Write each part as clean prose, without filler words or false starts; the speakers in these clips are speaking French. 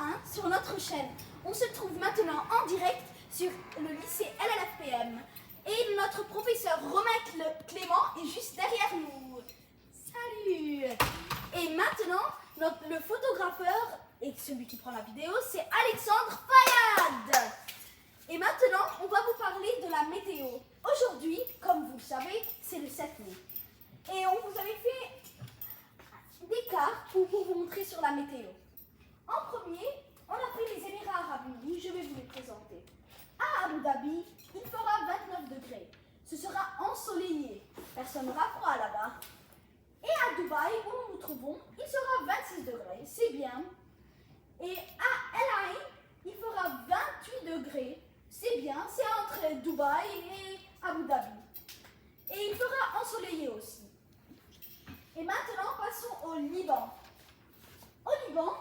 1 sur notre chaîne. On se trouve maintenant en direct sur le lycée LLFPM et notre professeur Romain Clément est juste derrière nous. Salut! Et maintenant, le photographeur et celui qui prend la vidéo, c'est Alexandre Fayad. Et maintenant, on va vous parler de la météo. Aujourd'hui, comme vous le savez, c'est le 7 mai. Et on vous avait fait des cartes pour vous montrer sur la météo. En premier, on a pris les Émirats Arabes Unis, je vais vous les présenter. À Abu Dhabi, il fera 29 degrés. Ce sera ensoleillé. Personne n'aura froid là-bas. Et à Dubaï, où nous nous trouvons, il sera 26 degrés. C'est bien. Et à El Ain, il fera 28 degrés. C'est bien. C'est entre Dubaï et Abu Dhabi. Et il fera ensoleillé aussi. Et maintenant, passons au Liban. Au Liban,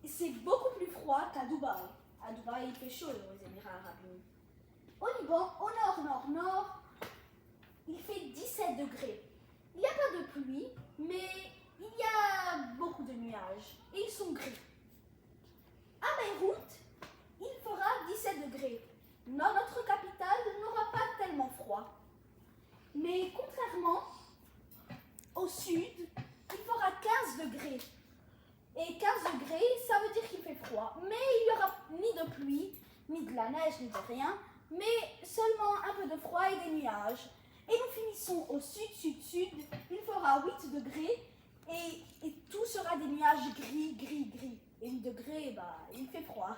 c'est beaucoup plus froid qu'à Dubaï. À Dubaï, il fait chaud aux Émirats Arabes Unis. Au Liban, au nord, il fait 17 degrés. Il n'y a pas de pluie, mais il y a beaucoup de nuages. Et ils sont gris. À Beyrouth, il fera 17 degrés. Notre capitale n'aura pas tellement froid. Mais contrairement au sud, il fera 15 degrés. Et 15 degrés, ça veut dire qu'il fait froid. Mais il n'y aura ni de pluie, ni de la neige, ni de rien. Mais seulement un peu de froid et des nuages. Et nous finissons au sud. Il fera 8 degrés. Et tout sera des nuages gris. Et 1 degré, il fait froid.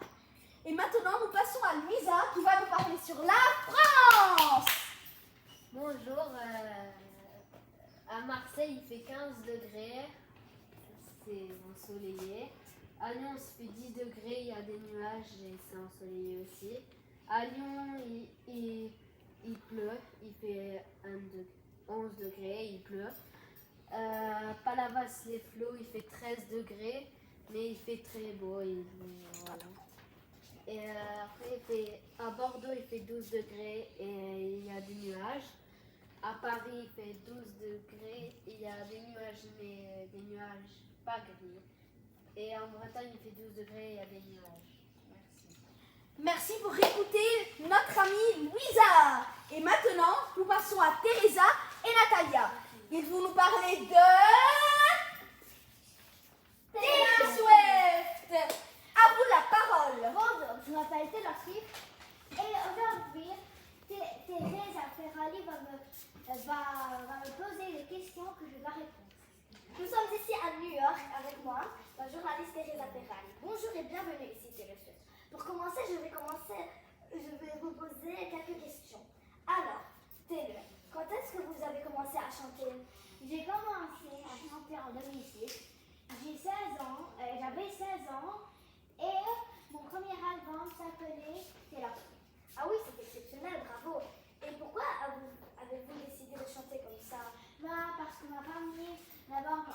Et maintenant, nous passons à Louisa qui va nous parler sur la France. Bonjour, à Marseille il fait 15 degrés, c'est ensoleillé. À Lyon il fait 10 degrés, il y a des nuages et c'est ensoleillé aussi. À Lyon il pleut, il fait 11 degrés, il pleut. Palavas les Flots il fait 13 degrés, mais il fait très beau. Voilà. Et après, à Bordeaux, il fait 12 degrés et il y a des nuages. À Paris, il fait 12 degrés, il y a des nuages, mais des nuages pas gris. Et en Bretagne, il fait 12 degrés et il y a des nuages. Merci. Merci pour écouter notre amie Louisa. Et maintenant, nous passons à Teresa et Natalia. Ils vont nous parler de Taylor Swift. À vous la parole. Bonjour, je m'appelle Taylor Swift et aujourd'hui, Teresa Ferrari va me poser des questions que je dois répondre. Nous sommes ici à New York avec moi, la journaliste Teresa Ferrari. Bonjour et bienvenue ici, Taylor Swift. Pour commencer, je vais vous poser quelques questions. Alors, Taylor, quand est-ce que vous avez commencé à chanter? J'ai commencé à chanter en 2006. J'ai 16 ans, j'avais 16 ans. Et mon premier album s'appelait Taylor Swift. Ah oui, c'est exceptionnel, bravo. Et pourquoi avez-vous décidé de chanter comme ça? Parce que ma famille, d'abord, ma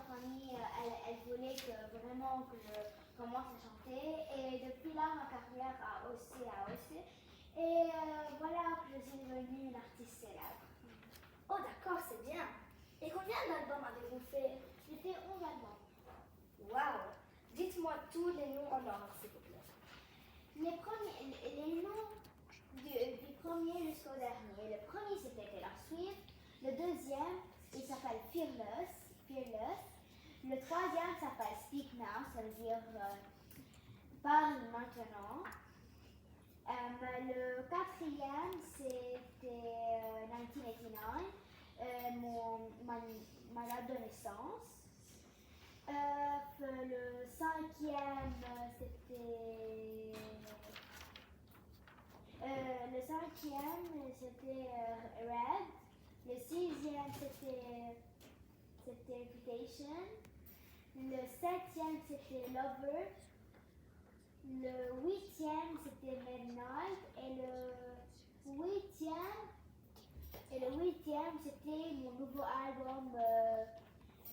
famille, elle voulait vraiment que je commence à chanter. Et depuis là, ma carrière a haussé. Et voilà que je suis devenue une artiste célèbre. Oh d'accord, c'est bien. Et combien d'albums avez-vous fait? J'ai fait 11 albums. Waouh! Dites-moi tous les noms en ordre, s'il vous plaît. Les noms du premier jusqu'au dernier. Le premier, c'était Taylor Swift. Le deuxième, il s'appelle Fearless. Le troisième s'appelle Speak Now, ça veut dire parle maintenant. Le quatrième, c'était 1989, ma date de naissance. Le cinquième, c'était Red. Le sixième, c'était Reputation. Le septième, c'était Lover. Le huitième, c'était Midnight. Et le huitième, c'était mon nouveau album,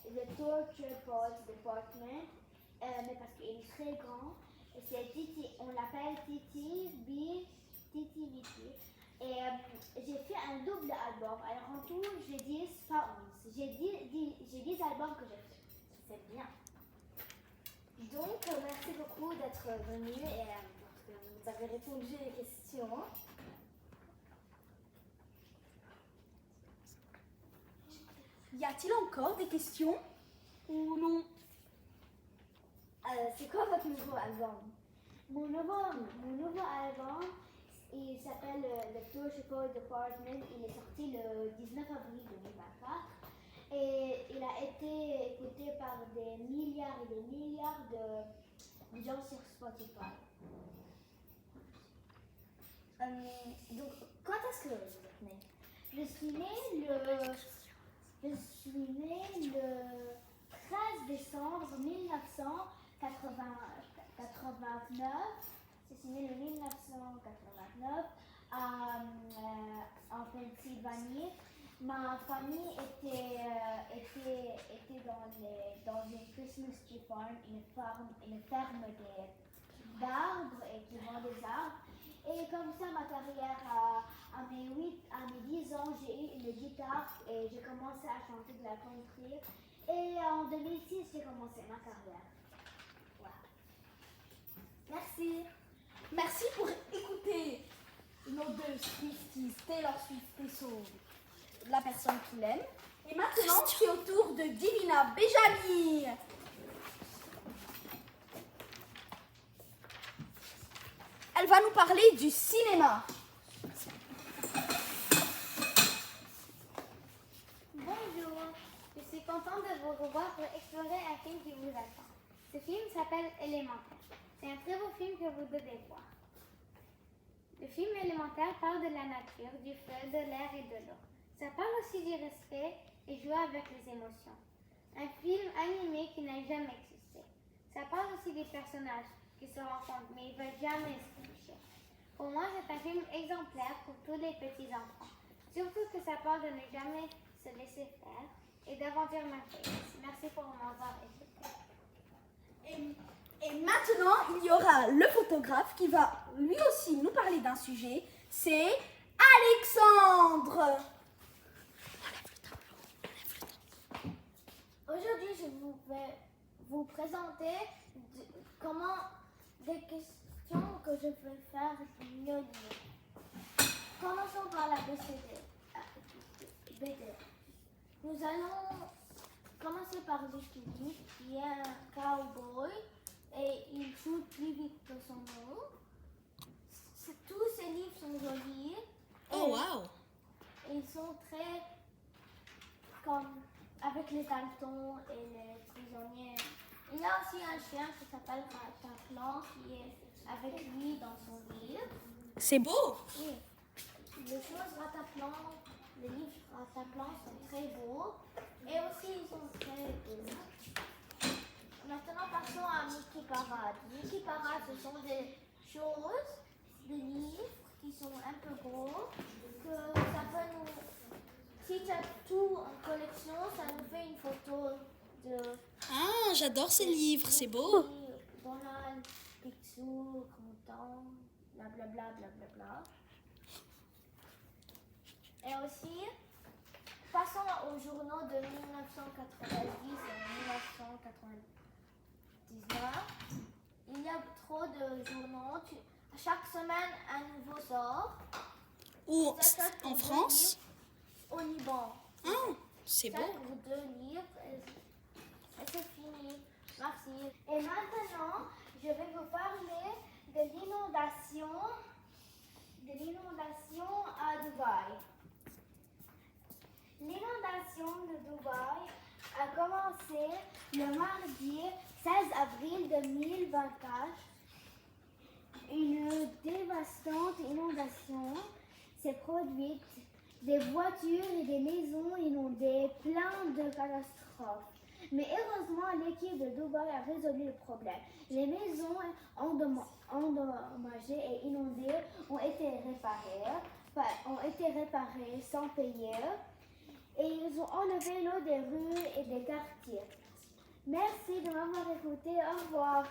The Torture Poets Department, mais parce qu'il est très grand. C'est Titi, on l'appelle Titi B. Et j'ai fait un double album. Alors en tout, j'ai 10, pas 11. J'ai 10 albums que j'ai fait. C'est bien. Donc, merci beaucoup. beaucoup d'être venus et que vous avez répondu aux questions. Y a-t-il encore des questions ou non? C'est quoi votre nouveau album? Mon nouveau album, il s'appelle The Toshiko Department. Il est sorti le 19 avril 2024 et il a été écouté par des milliards et des milliards de gens sur Spotify. Donc, quand est-ce que vous êtes né? Je suis née le 13 décembre 1989. Je suis née le 1989 en Pennsylvanie. Ma famille était dans une Christmas tree farm, une ferme d'arbres et qui vend des arbres. Et comme ça, ma carrière, à mes 10 ans, j'ai eu une guitare et j'ai commencé à chanter de la country. Et en 2006, j'ai commencé ma carrière. Voilà. Merci. Merci pour écouter nos deux Swifties, Taylor Swift et la personne qu'il aime. Et maintenant, c'est au tour de Divina Benjami. Elle va nous parler du cinéma. Bonjour, je suis contente de vous revoir pour explorer un film qui vous attend. Ce film s'appelle Élémentaire. C'est un très beau film que vous devez voir. Le film Élémentaire parle de la nature, du feu, de l'air et de l'eau. Ça parle aussi du respect et jouer avec les émotions. Un film animé qui n'a jamais existé. Ça parle aussi des personnages qui se rencontrent, mais ils ne veulent jamais se toucher. Pour moi, c'est un film exemplaire pour tous les petits enfants. Surtout que ça parle de ne jamais se laisser faire et d'aventures merveilleuses. Merci pour m'avoir écouté. Et maintenant, il y aura le photographe qui va lui aussi nous parler d'un sujet. C'est Alexandre. Aujourd'hui, je vais vous présenter des questions que je vais faire mieux lire. Commençons par la BD. Nous allons commencer par Lucky, qui est un cowboy et il joue plus vite que son nom. Tous ces livres sont jolis. Oh wow! Ils sont très comme avec les daltons et les prisonniers. Il y a aussi un chien qui s'appelle Rataplan qui est avec lui dans son livre. C'est beau! Oui. Les choses Rataplan, les livres Rataplan sont très beaux et aussi ils sont très beaux. Maintenant passons à Mickey Parade. Mickey Parade, ce sont des choses, des livres qui sont un peu gros, que ça peut nous... Si tu as tout en collection, ça nous fait une photo de... Ah, j'adore ces livres, c'est beau! Donald, Picsou, content, blablabla, blablabla. Et aussi, passons aux journaux de 1990 et 1999. Il y a trop de journaux. Chaque semaine, un nouveau sort. Ou en France? Au Liban. Ah, c'est Ça beau! pour 2 livres. Et c'est fini. Merci. Et maintenant, je vais vous parler de l'inondation à Dubaï. L'inondation de Dubaï a commencé le mardi 16 avril 2024. Une dévastante inondation s'est produite. Des voitures et des maisons inondées, plein de catastrophes. Mais heureusement, l'équipe de Dubaï a résolu le problème. Les maisons endommagées et inondées ont été réparées sans payer. Et ils ont enlevé l'eau des rues et des quartiers. Merci de m'avoir écouté. Au revoir.